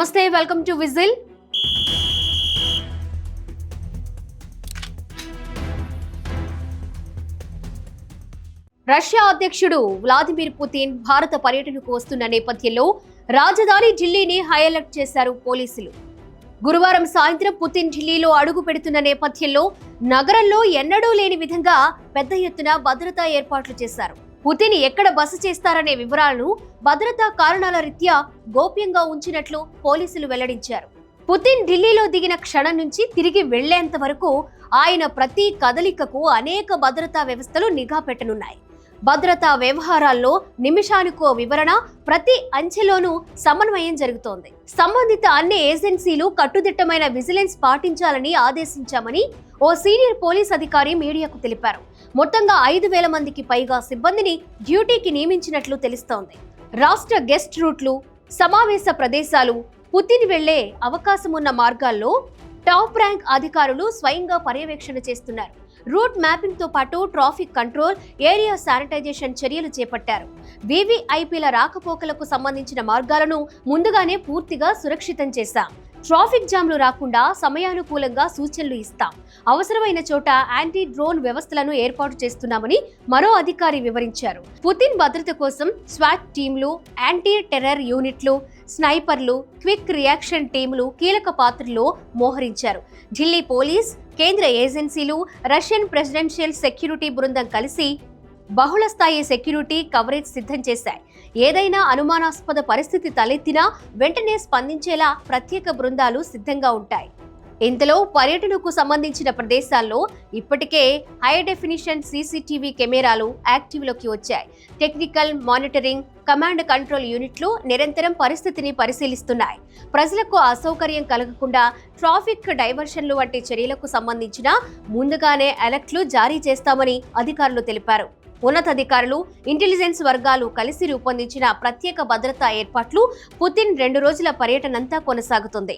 నమస్తే, welcome to whistle. Russia అధ్యక్షుడు Vladimir Putin భారత పర్యటనకు వస్తున్న నేపథ్యంలో రాజధాని ఢిల్లీని హై అలర్ట్ చేశారు పోలీసులు. గురువారం సాయంత్రం పుతిన్ ఢిల్లీలో అడుగు పెడుతున్న నేపథ్యంలో నగరంలో ఎన్నడూ లేని విధంగా పెద్ద ఎత్తున భద్రతా ఏర్పాట్లు చేశారు. పుతిన్ ఎక్కడ బస చేస్తారనే వివరాలను భద్రతా కారణాల రీత్యా గోప్యంగా ఉంచినట్లు పోలీసులు వెల్లడించారు. పుతిన్ ఢిల్లీలో దిగిన క్షణం నుంచి తిరిగి వెళ్లేంత వరకు ఆయన ప్రతి కదలికకు అనేక భద్రతా వ్యవస్థలు నిఘా పెట్టనున్నాయి. భద్రతా వ్యవహారాల్లో నిమిషానికో వివరణ, ప్రతి అంచెలోనూ సమన్వయం జరుగుతోంది. సంబంధిత అన్ని ఏజెన్సీలు కట్టుదిట్టమైన విజిలెన్స్ పాటించాలని ఆదేశించామని ఓ సీనియర్ పోలీస్ అధికారి మీడియాకు తెలిపారు. మొత్తంగా 5,000 మందికి పైగా సిబ్బందిని డ్యూటీకి నియమించినట్లు తెలుస్తోంది. రాష్ట్ర గెస్ట్ రూట్లు, సమావేశ ప్రదేశాలు, పుతిన్ వెళ్లే అవకాశమున్న మార్గాల్లో టాప్ ర్యాంక్ అధికారులు స్వయంగా పర్యవేక్షణ చేస్తున్నారు. రూట్ మ్యాపింగ్ తో పాటు ట్రాఫిక్ కంట్రోల్, ఏరియా శానిటైజేషన్ చర్యలు చేపట్టారు. వీవీఐపీల రాకపోకలకు సంబంధించిన మార్గాలను ముందుగానే పూర్తిగా సురక్షితం చేశాం. ట్రాఫిక్ జామ్లు రాకుండా సమయానుకూలంగా సూచనలు ఇస్తాం. అవసరమైన చోట యాంటీ డ్రోన్ వ్యవస్థలను ఏర్పాటు చేస్తున్నామని మరో అధికారి వివరించారు. పుతిన్ భద్రత కోసం స్వాట్ టీంలు, యాంటీ టెర్రర్ యూనిట్లు, స్నైపర్లు, క్విక్ రియాక్షన్ టీంలు కీలక పాత్రలో మోహరించారు. ఢిల్లీ పోలీస్, కేంద్ర ఏజెన్సీలు, రష్యన్ ప్రెసిడెన్షియల్ సెక్యూరిటీ బృందం కలిసి బహుళ స్థాయి సెక్యూరిటీ కవరేజ్ సిద్ధం చేశాయి. ఏదైనా అనుమానాస్పద పరిస్థితి తలెత్తినా వెంటనే స్పందించేలా ప్రత్యేక బృందాలు సిద్ధంగా ఉంటాయి. ఇంతలో పర్యటనకు సంబంధించిన ప్రదేశాల్లో ఇప్పటికే హై డెఫినిషన్ సీసీటీవీ కెమెరాలు యాక్టివ్లోకి వచ్చాయి. టెక్నికల్ మానిటరింగ్, కమాండ్ కంట్రోల్ యూనిట్లు నిరంతరం పరిస్థితిని పరిశీలిస్తున్నాయి. ప్రజలకు అసౌకర్యం కలగకుండా ట్రాఫిక్ డైవర్షన్లు వంటి చర్యలకు సంబంధించిన ముందుగానే అలర్ట్లు జారీ చేస్తామని అధికారులు తెలిపారు. ఉన్నతాధికారులు, ఇంటెలిజెన్స్ వర్గాలు కలిసి రూపొందించిన ప్రత్యేక భద్రతా ఏర్పాట్లు పుతిన్ 2 రోజుల పర్యటనంతా కొనసాగుతుంది.